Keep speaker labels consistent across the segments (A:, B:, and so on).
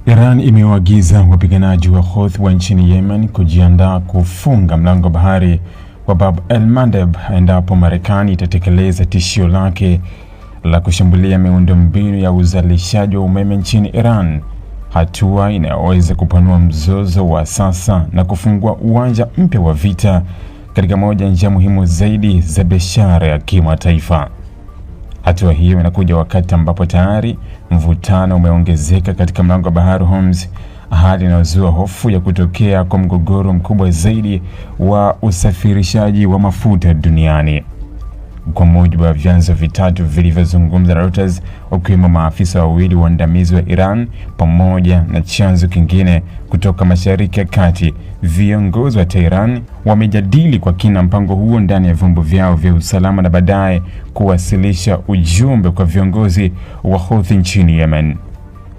A: Iran imewaagiza wapiganaji wa Houthi wa nchini Yemen kujiandaa kufunga mlango wa bahari wa Bab el-Mandeb endapo Marekani itatekeleza tishio lake la kushambulia miundombinu ya uzalishaji wa umeme nchini Iran, hatua inayoweza kupanua mzozo wa sasa na kufungua uwanja mpya wa vita katika moja ya njia muhimu zaidi za biashara ya kimataifa. Hatua hiyo inakuja wakati ambapo tayari mvutano umeongezeka katika mlango wa bahari Hormuz, hali inayozua hofu ya kutokea kwa mgogoro mkubwa zaidi wa usafirishaji wa mafuta duniani. Kwa mujibu wa vyanzo vitatu vilivyozungumza na Reuters, wakiwemo maafisa wawili waandamizi wa Iran pamoja na chanzo kingine kutoka Mashariki ya Kati, viongozi wa Tehran wamejadili kwa kina mpango huo ndani ya vyombo vyao vya usalama na baadaye kuwasilisha ujumbe kwa viongozi wa Houthi nchini Yemen.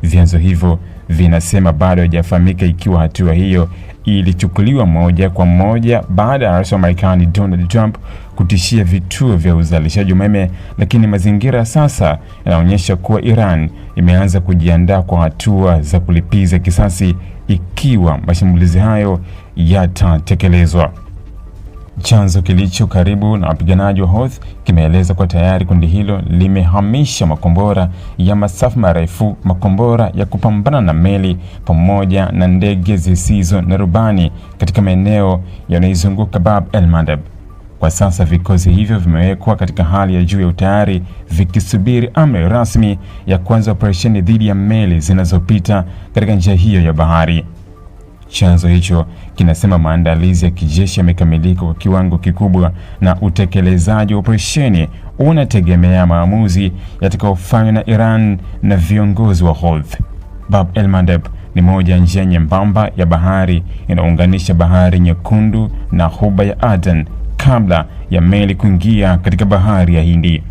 A: Vyanzo hivyo vinasema bado haijafahamika ikiwa hatua hiyo ilichukuliwa moja kwa moja baada ya rais wa Marekani Donald Trump kutishia vituo vya uzalishaji umeme, lakini mazingira sasa yanaonyesha kuwa Iran imeanza kujiandaa kwa hatua za kulipiza kisasi ikiwa mashambulizi hayo yatatekelezwa. Chanzo kilicho karibu na wapiganaji wa Houthi kimeeleza kwa tayari kundi hilo limehamisha makombora ya masafa marefu, makombora ya kupambana na meli pamoja na ndege zisizo na rubani katika maeneo yanayozunguka Bab el-Mandeb. Kwa sasa vikosi hivyo vimewekwa katika hali ya juu ya utayari vikisubiri amri rasmi ya kuanza operesheni dhidi ya meli zinazopita katika njia hiyo ya bahari. Chanzo hicho kinasema maandalizi ya kijeshi yamekamilika kwa kiwango kikubwa na utekelezaji wa operesheni unategemea maamuzi yatakayofanywa na Iran na viongozi wa Houthi. Bab el-Mandeb ni moja ya njia nyembamba ya bahari inaunganisha Bahari Nyekundu na Ghuba ya Aden kabla ya meli kuingia katika Bahari ya Hindi.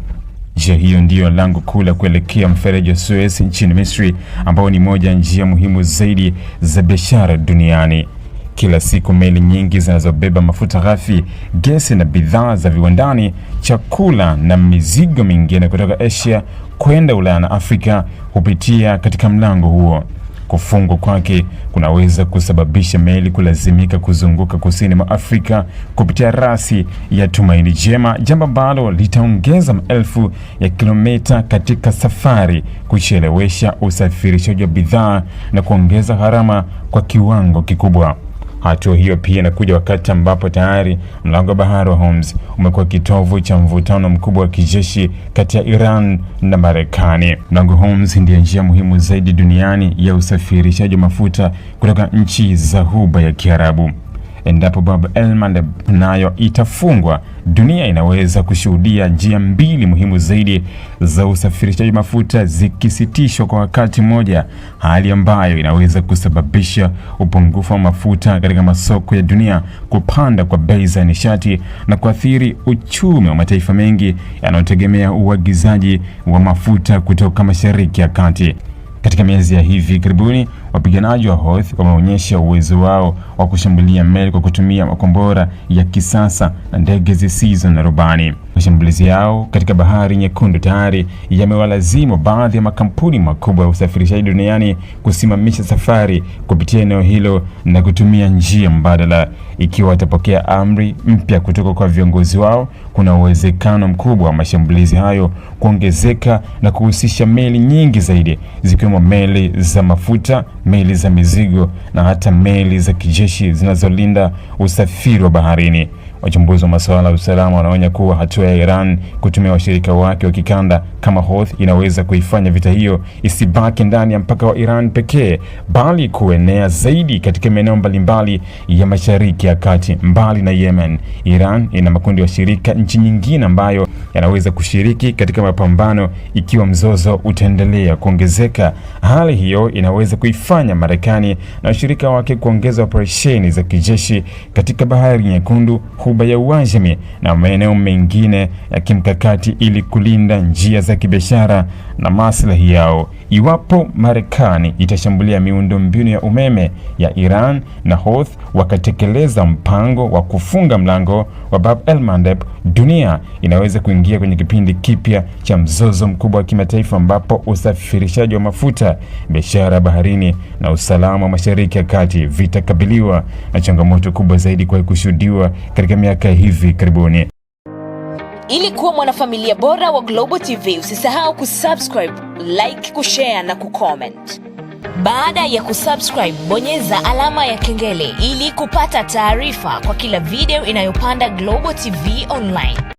A: Njia hiyo ndiyo lango kuu la kuelekea mfereji wa Suez nchini Misri, ambao ni moja ya njia muhimu zaidi za biashara duniani. Kila siku meli nyingi zinazobeba mafuta ghafi, gesi na bidhaa za viwandani, chakula na mizigo mingine kutoka Asia kwenda Ulaya na Afrika hupitia katika mlango huo. Kufungwa kwake kunaweza kusababisha meli kulazimika kuzunguka kusini mwa Afrika kupitia rasi ya Tumaini Jema, jambo ambalo litaongeza maelfu ya kilomita katika safari, kuchelewesha usafirishaji wa bidhaa na kuongeza gharama kwa kiwango kikubwa. Hatua hiyo pia inakuja wakati ambapo tayari mlango wa bahari wa Hormuz umekuwa kitovu cha mvutano mkubwa wa kijeshi kati ya Iran na Marekani. Mlango wa Hormuz ndiyo njia muhimu zaidi duniani ya usafirishaji wa mafuta kutoka nchi za Ghuba ya Kiarabu. Endapo Bab el-Mandeb nayo itafungwa, dunia inaweza kushuhudia njia mbili muhimu zaidi za usafirishaji mafuta zikisitishwa kwa wakati mmoja, hali ambayo inaweza kusababisha upungufu wa mafuta katika masoko ya dunia, kupanda kwa bei za nishati na kuathiri uchumi wa mataifa mengi yanayotegemea uagizaji wa mafuta kutoka Mashariki ya Kati. Katika miezi ya hivi karibuni, wapiganaji wa Houthi wameonyesha uwezo wao wa kushambulia meli kwa kutumia makombora ya kisasa na ndege zisizo na rubani. Mashambulizi yao katika Bahari Nyekundu tayari yamewalazimu baadhi ya makampuni makubwa ya usafirishaji duniani kusimamisha safari kupitia eneo hilo na kutumia njia mbadala. Ikiwa watapokea amri mpya kutoka kwa viongozi wao, kuna uwezekano mkubwa wa mashambulizi hayo kuongezeka na kuhusisha meli nyingi zaidi, zikiwemo meli za mafuta, meli za mizigo na hata meli za kijeshi zinazolinda usafiri wa baharini. Wachambuzi wa masuala ya usalama wanaonya kuwa hatua ya Iran kutumia washirika wake wa kikanda kama Houthi inaweza kuifanya vita hiyo isibaki ndani ya mpaka wa Iran pekee, bali kuenea zaidi katika maeneo mbalimbali ya Mashariki ya Kati. Mbali na Yemen, Iran ina makundi washirika nchi nyingine ambayo yanaweza kushiriki katika mapambano ikiwa mzozo utaendelea kuongezeka. Hali hiyo inaweza kuifanya Marekani na washirika wake kuongeza operesheni za kijeshi katika Bahari Nyekundu, Ghuba ya Uajemi na maeneo mengine ya kimkakati ili kulinda njia za kibiashara na maslahi yao. Iwapo Marekani itashambulia miundombinu ya umeme ya Iran na Houthi wakatekeleza mpango wa kufunga mlango wa Bab el-Mandeb, dunia inaweza kuingia kwenye kipindi kipya cha mzozo mkubwa wa kimataifa ambapo usafirishaji wa mafuta, biashara baharini na usalama wa Mashariki ya Kati vitakabiliwa na changamoto kubwa zaidi kwa kushuhudiwa katika miaka hivi karibuni.
B: Ili kuwa mwanafamilia bora wa Global TV, usisahau kusubscribe, like, kushare na kucomment. Baada ya kusubscribe, bonyeza alama ya kengele ili kupata taarifa kwa kila video inayopanda Global TV Online.